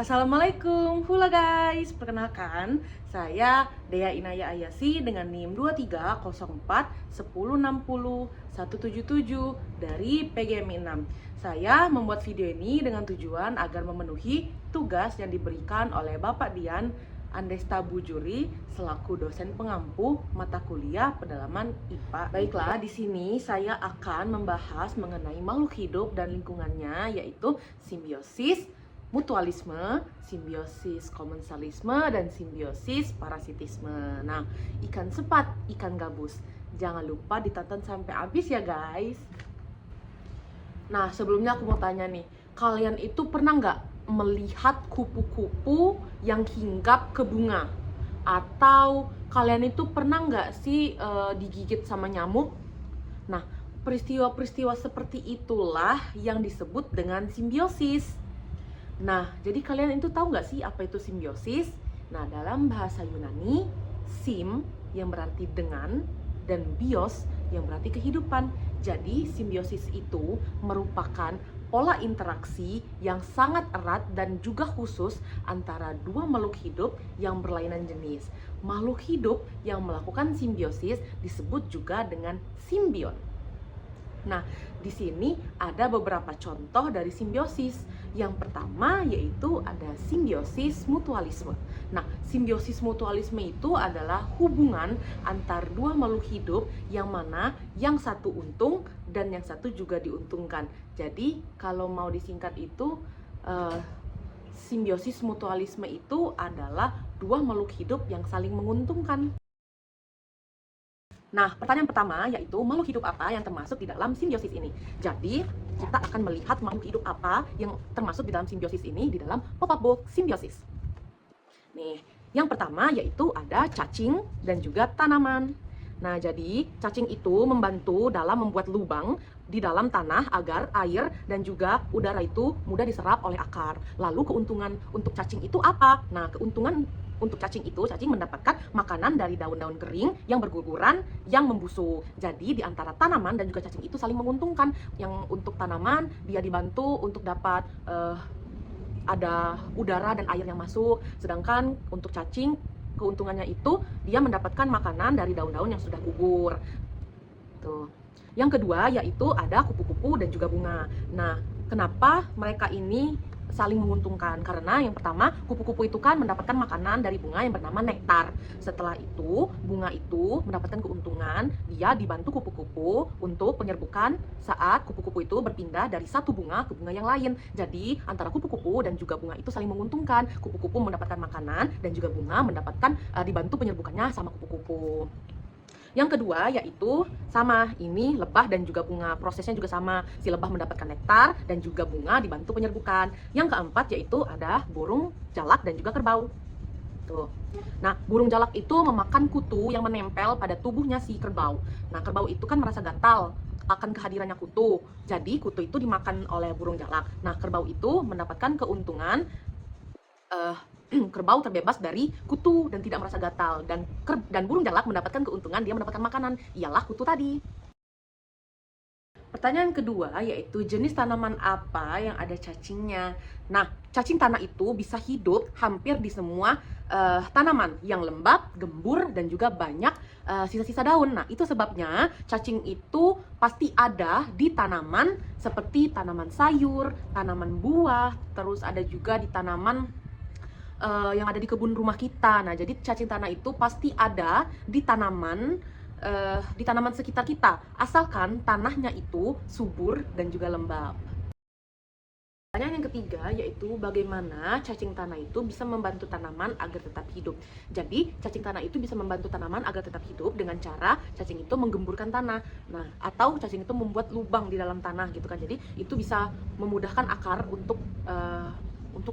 Assalamualaikum, hula guys. Perkenalkan, saya Dea Inaya Ayasi dengan NIM 23041060 dari PGMI 6. Saya membuat video ini dengan tujuan agar memenuhi tugas yang diberikan oleh Bapak Dian Andesta Bujuri selaku dosen pengampu mata kuliah pendalaman IPA. Baiklah, di sini saya akan membahas mengenai makhluk hidup dan lingkungannya, yaitu simbiosis, mutualisme, simbiosis komensalisme, dan simbiosis parasitisme. Nah, ikan sepat, ikan gabus. Jangan lupa ditonton sampai habis ya guys. Nah, sebelumnya aku mau tanya nih, kalian itu pernah nggak melihat kupu-kupu yang hinggap ke bunga? Atau kalian itu pernah nggak sih digigit sama nyamuk? Nah, peristiwa-peristiwa seperti itulah yang disebut dengan simbiosis. Nah, jadi kalian itu tahu nggak sih apa itu simbiosis? Nah, dalam bahasa Yunani, sim yang berarti dengan dan bios yang berarti kehidupan. Jadi, simbiosis itu merupakan pola interaksi yang sangat erat dan juga khusus antara dua makhluk hidup yang berlainan jenis. Makhluk hidup yang melakukan simbiosis disebut juga dengan simbion. Nah, di sini ada beberapa contoh dari simbiosis. Yang pertama yaitu ada simbiosis mutualisme. Nah, simbiosis mutualisme itu adalah hubungan antar dua makhluk hidup yang mana yang satu untung dan yang satu juga diuntungkan. Jadi, kalau mau disingkat itu simbiosis mutualisme itu adalah dua makhluk hidup yang saling menguntungkan. Nah, pertanyaan pertama yaitu makhluk hidup apa yang termasuk di dalam simbiosis ini. Jadi, kita akan melihat makhluk hidup apa yang termasuk di dalam simbiosis ini di dalam pop-up book simbiosis. Nih, yang pertama yaitu ada cacing dan juga tanaman. Nah, jadi cacing itu membantu dalam membuat lubang di dalam tanah agar air dan juga udara itu mudah diserap oleh akar. Lalu keuntungan untuk cacing itu apa? Nah, keuntungan untuk cacing itu, cacing mendapatkan makanan dari daun-daun kering yang berguguran, yang membusuk. Jadi di antara tanaman dan juga cacing itu saling menguntungkan. Yang untuk tanaman, dia dibantu untuk dapat ada udara dan air yang masuk. Sedangkan untuk cacing, keuntungannya itu dia mendapatkan makanan dari daun-daun yang sudah gugur. Tuh. Yang kedua yaitu ada kupu-kupu dan juga bunga. Nah, kenapa mereka ini saling menguntungkan? Karena yang pertama, kupu-kupu itu kan mendapatkan makanan dari bunga yang bernama nektar. Setelah itu, bunga itu mendapatkan keuntungan, dia dibantu kupu-kupu untuk penyerbukan saat kupu-kupu itu berpindah dari satu bunga ke bunga yang lain. Jadi, antara kupu-kupu dan juga bunga itu saling menguntungkan. Kupu-kupu mendapatkan makanan dan juga bunga mendapatkan dibantu penyerbukannya sama kupu-kupu. Yang kedua yaitu sama, ini lebah dan juga bunga. Prosesnya juga sama, si lebah mendapatkan nektar dan juga bunga dibantu penyerbukan. Yang keempat yaitu ada burung jalak dan juga kerbau. Tuh. Nah, burung jalak itu memakan kutu yang menempel pada tubuhnya si kerbau. Nah, kerbau itu kan merasa gatal akan kehadirannya kutu. Jadi kutu itu dimakan oleh burung jalak. Nah, kerbau itu mendapatkan keuntungan kerbau terbebas dari kutu dan tidak merasa gatal, dan burung jalak mendapatkan keuntungan, dia mendapatkan makanan, ialah kutu tadi. Pertanyaan kedua yaitu jenis tanaman apa yang ada cacingnya. Nah, cacing tanah itu bisa hidup hampir di semua tanaman yang lembab, gembur, dan juga banyak sisa-sisa daun. Nah, itu sebabnya cacing itu pasti ada di tanaman seperti tanaman sayur, tanaman buah, terus ada juga di tanaman yang ada di kebun rumah kita. Nah, jadi cacing tanah itu pasti ada di tanaman sekitar kita, asalkan tanahnya itu subur dan juga lembab. Pertanyaan yang ketiga yaitu bagaimana cacing tanah itu bisa membantu tanaman agar tetap hidup. Jadi cacing tanah itu bisa membantu tanaman agar tetap hidup dengan cara cacing itu menggemburkan tanah. Nah, atau cacing itu membuat lubang di dalam tanah gitu kan. Jadi itu bisa memudahkan akar untuk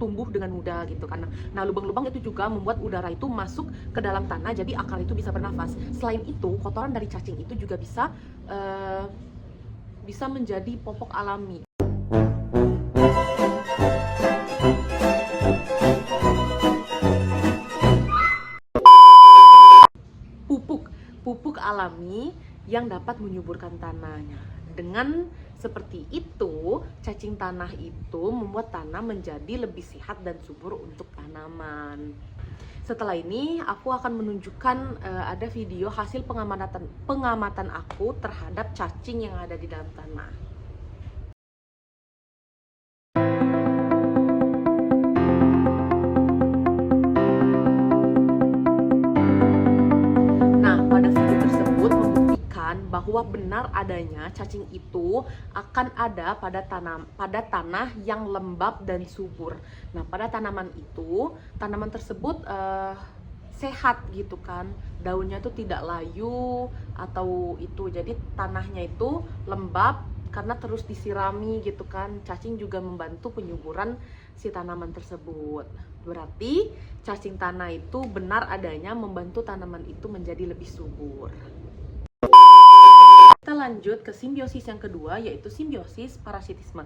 tumbuh dengan mudah gitu kan. Nah, lubang-lubang itu juga membuat udara itu masuk ke dalam tanah, jadi akar itu bisa bernafas. Selain itu, kotoran dari cacing itu juga bisa menjadi popok alami. Pupuk alami yang dapat menyuburkan tanahnya. dengan seperti itu, cacing tanah itu membuat tanah menjadi lebih sehat dan subur untuk tanaman. Setelah ini, aku akan menunjukkan ada video hasil pengamatan aku terhadap cacing yang ada di dalam tanah. Nah, pada video tersebut membuktikan bahwa benar adanya cacing itu akan ada pada tanah yang lembab dan subur. Nah, pada tanaman tersebut sehat gitu kan, daunnya itu tidak layu atau itu, jadi tanahnya itu lembab karena terus disirami gitu kan. Cacing juga membantu penyuburan si tanaman tersebut. Berarti cacing tanah itu benar adanya membantu tanaman itu menjadi lebih subur. Kita lanjut ke simbiosis yang kedua, yaitu simbiosis parasitisme.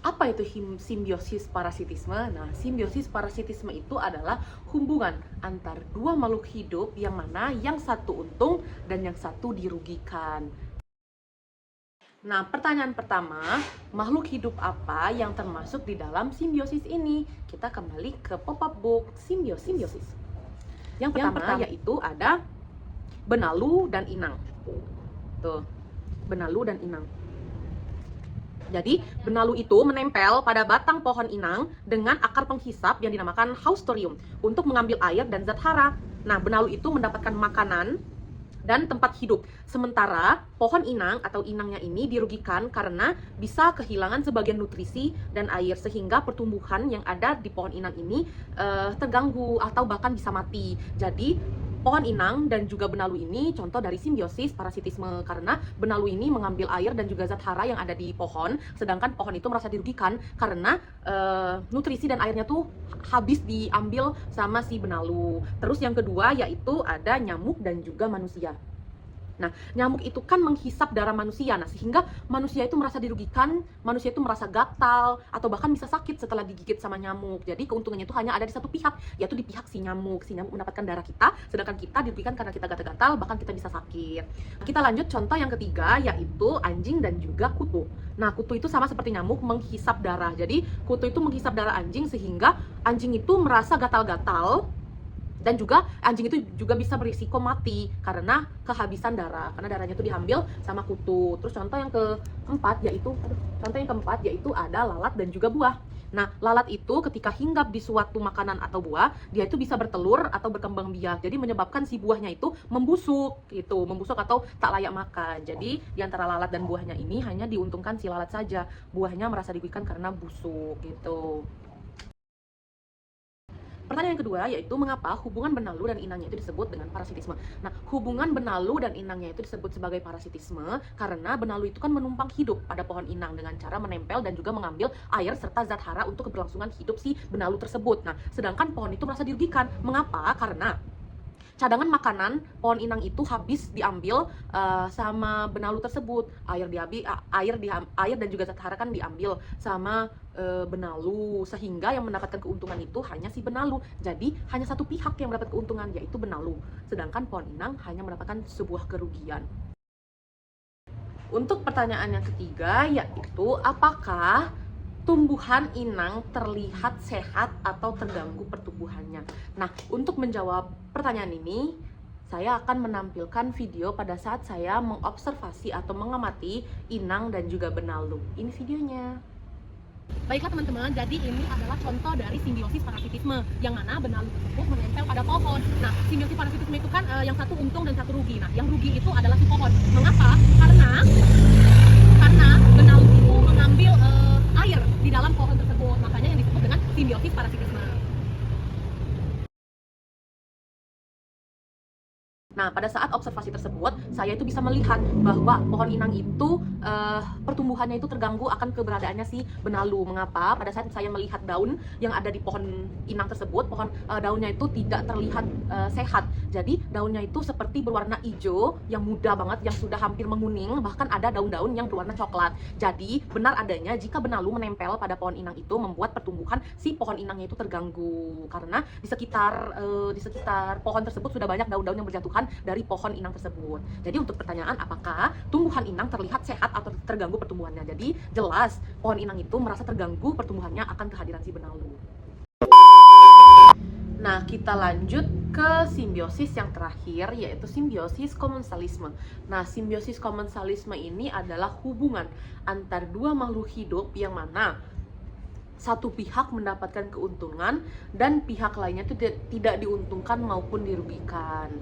Apa itu simbiosis parasitisme? Nah, simbiosis parasitisme itu adalah hubungan antar dua makhluk hidup yang mana yang satu untung dan yang satu dirugikan. Nah, pertanyaan pertama, makhluk hidup apa yang termasuk di dalam simbiosis ini? Kita kembali ke pop-up book simbiosis. Yang pertama yaitu ada benalu dan inang. Tuh, benalu dan inang. Jadi, benalu itu menempel pada batang pohon inang dengan akar penghisap yang dinamakan haustorium untuk mengambil air dan zat hara. Nah, benalu itu mendapatkan makanan dan tempat hidup. Sementara pohon inang atau inangnya ini dirugikan karena bisa kehilangan sebagian nutrisi dan air, sehingga pertumbuhan yang ada di pohon inang ini terganggu atau bahkan bisa mati. Jadi pohon inang dan juga benalu ini contoh dari simbiosis parasitisme, karena benalu ini mengambil air dan juga zat hara yang ada di pohon, sedangkan pohon itu merasa dirugikan karena nutrisi dan airnya tuh habis diambil sama si benalu. Terus yang kedua yaitu ada nyamuk dan juga manusia. Nah, nyamuk itu kan menghisap darah manusia, nah sehingga manusia itu merasa dirugikan, manusia itu merasa gatal, atau bahkan bisa sakit setelah digigit sama nyamuk. Jadi keuntungannya itu hanya ada di satu pihak, yaitu di pihak si nyamuk. Si nyamuk mendapatkan darah kita, sedangkan kita dirugikan karena kita gatal-gatal, bahkan kita bisa sakit. Kita lanjut contoh yang ketiga, yaitu anjing dan juga kutu. Nah, kutu itu sama seperti nyamuk, menghisap darah. Jadi kutu itu menghisap darah anjing sehingga anjing itu merasa gatal-gatal, dan juga anjing itu juga bisa berisiko mati karena kehabisan darah, karena darahnya itu diambil sama kutu. Terus contoh yang keempat yaitu ada lalat dan juga buah. Nah, lalat itu ketika hinggap di suatu makanan atau buah, dia itu bisa bertelur atau berkembang biak. Jadi menyebabkan si buahnya itu membusuk gitu, membusuk atau tak layak makan. Jadi di antara lalat dan buahnya ini hanya diuntungkan si lalat saja. Buahnya merasa dirugikan karena busuk gitu. Pertanyaan yang kedua yaitu mengapa hubungan benalu dan inangnya itu disebut dengan parasitisme. Nah, hubungan benalu dan inangnya itu disebut sebagai parasitisme karena benalu itu kan menumpang hidup pada pohon inang dengan cara menempel dan juga mengambil air serta zat hara untuk keberlangsungan hidup si benalu tersebut. Nah, sedangkan pohon itu merasa dirugikan. Mengapa? Karena cadangan makanan pohon inang itu habis diambil sama benalu tersebut. Air dan juga zat hara kan diambil sama benalu, sehingga yang mendapatkan keuntungan itu hanya si benalu. Jadi hanya satu pihak yang mendapat keuntungan, yaitu benalu, sedangkan pohon inang hanya mendapatkan sebuah kerugian. Untuk pertanyaan yang ketiga yaitu apakah tumbuhan inang terlihat sehat atau terganggu pertumbuhannya? Nah, untuk menjawab pertanyaan ini, saya akan menampilkan video pada saat saya mengobservasi atau mengamati inang dan juga benalu. Ini videonya. Baiklah teman-teman, jadi ini adalah contoh dari simbiosis parasitisme, yang mana benalu tersebut menempel pada pohon. Nah, simbiosis parasitisme itu kan yang satu untung dan satu rugi. Nah, yang rugi itu adalah si pohon. Mengapa? Karena benalu itu mengambil air di dalam pohon tersebut, makanya yang disebut dengan simbiosis parasitisme. Nah, pada saat observasi tersebut, saya itu bisa melihat bahwa pohon inang itu pertumbuhannya itu terganggu akan keberadaannya si benalu. Mengapa? Pada saat saya melihat daun yang ada di pohon inang tersebut, daunnya itu tidak terlihat sehat. Jadi daunnya itu seperti berwarna hijau yang muda banget, yang sudah hampir menguning, bahkan ada daun-daun yang berwarna coklat. Jadi benar adanya jika benalu menempel pada pohon inang itu membuat pertumbuhan si pohon inangnya itu terganggu, karena di sekitar pohon tersebut sudah banyak daun-daun yang berjatuhan dari pohon inang tersebut. Jadi untuk pertanyaan apakah tumbuhan inang terlihat sehat atau terganggu pertumbuhannya. Jadi jelas pohon inang itu merasa terganggu pertumbuhannya akan kehadiran si benalu. Nah, kita lanjut ke simbiosis yang terakhir, yaitu simbiosis komensalisme. Nah, simbiosis komensalisme ini adalah hubungan antar dua makhluk hidup yang mana satu pihak mendapatkan keuntungan dan pihak lainnya itu tidak diuntungkan maupun dirugikan.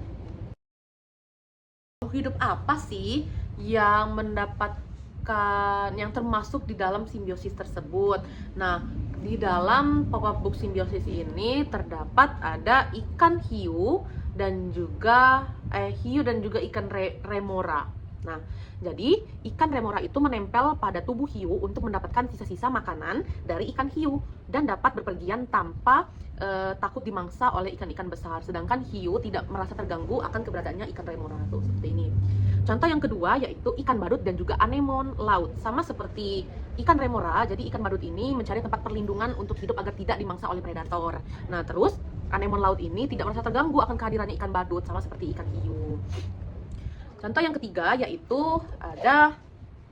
Makhluk hidup apa sih yang mendapatkan, yang termasuk di dalam simbiosis tersebut? Nah, di dalam pop-up book simbiosis ini terdapat ada ikan hiu dan juga ikan remora. Nah, jadi ikan remora itu menempel pada tubuh hiu untuk mendapatkan sisa-sisa makanan dari ikan hiu dan dapat berpergian tanpa takut dimangsa oleh ikan-ikan besar. Sedangkan hiu tidak merasa terganggu akan keberadaannya ikan remora tuh, seperti ini. Contoh yang kedua yaitu ikan badut dan juga anemon laut. Sama seperti ikan remora, jadi ikan badut ini mencari tempat perlindungan untuk hidup agar tidak dimangsa oleh predator. Nah, terus anemon laut ini tidak merasa terganggu akan kehadirannya ikan badut, sama seperti ikan hiu. Contoh yang ketiga yaitu ada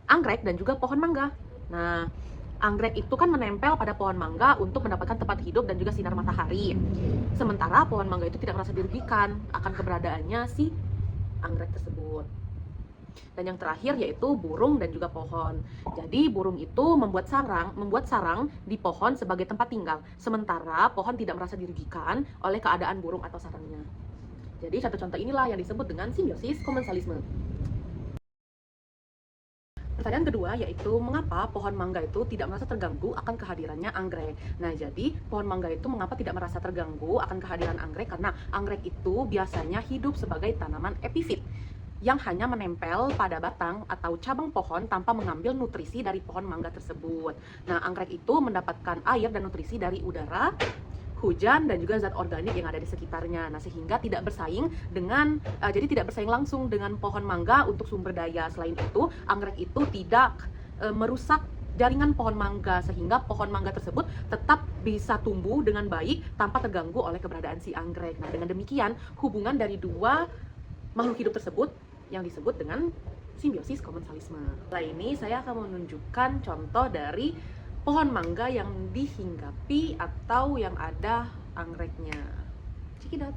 anggrek dan juga pohon mangga. Nah, anggrek itu kan menempel pada pohon mangga untuk mendapatkan tempat hidup dan juga sinar matahari. Sementara pohon mangga itu tidak merasa dirugikan akan keberadaannya si anggrek tersebut. Dan yang terakhir yaitu burung dan juga pohon. Jadi burung itu membuat sarang di pohon sebagai tempat tinggal, sementara pohon tidak merasa dirugikan oleh keadaan burung atau sarangnya. Jadi contoh-contoh inilah yang disebut dengan simbiosis komensalisme. Pertanyaan kedua yaitu mengapa pohon mangga itu tidak merasa terganggu akan kehadirannya anggrek. Nah, jadi pohon mangga itu mengapa tidak merasa terganggu akan kehadiran anggrek? Karena anggrek itu biasanya hidup sebagai tanaman epifit yang hanya menempel pada batang atau cabang pohon tanpa mengambil nutrisi dari pohon mangga tersebut. Nah, anggrek itu mendapatkan air dan nutrisi dari udara, hujan, dan juga zat organik yang ada di sekitarnya. Nah, sehingga tidak bersaing langsung dengan pohon mangga untuk sumber daya. Selain itu, anggrek itu tidak merusak jaringan pohon mangga, sehingga pohon mangga tersebut tetap bisa tumbuh dengan baik tanpa terganggu oleh keberadaan si anggrek. Nah, dengan demikian hubungan dari dua makhluk hidup tersebut yang disebut dengan simbiosis komensalisme. Setelah ini saya akan menunjukkan contoh dari pohon mangga yang dihinggapi atau yang ada anggreknya. Check it out.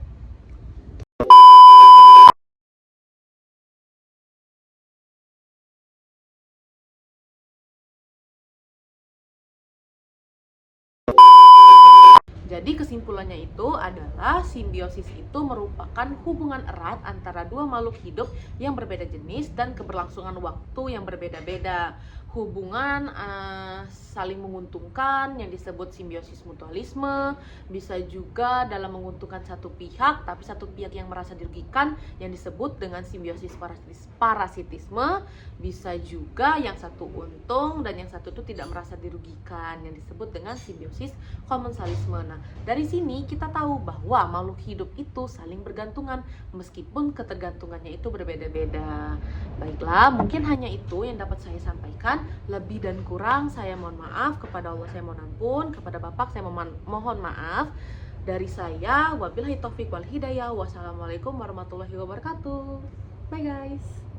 Jadi kesimpulannya itu adalah simbiosis itu merupakan hubungan erat antara dua makhluk hidup yang berbeda jenis dan keberlangsungan waktu yang berbeda-beda. Hubungan saling menguntungkan yang disebut simbiosis mutualisme, bisa juga dalam menguntungkan satu pihak tapi satu pihak yang merasa dirugikan yang disebut dengan simbiosis parasitisme, bisa juga yang satu untung dan yang satu itu tidak merasa dirugikan yang disebut dengan simbiosis komensalisme. Nah, dari sini kita tahu bahwa makhluk hidup itu saling bergantungan meskipun ketergantungannya itu berbeda-beda. Baiklah, mungkin hanya itu yang dapat saya sampaikan. Lebih dan kurang saya mohon maaf, kepada Allah saya mohon ampun, kepada Bapak saya mohon maaf. Dari saya, wabillahi taufik wal hidayah. Wassalamualaikum warahmatullahi wabarakatuh. Bye guys.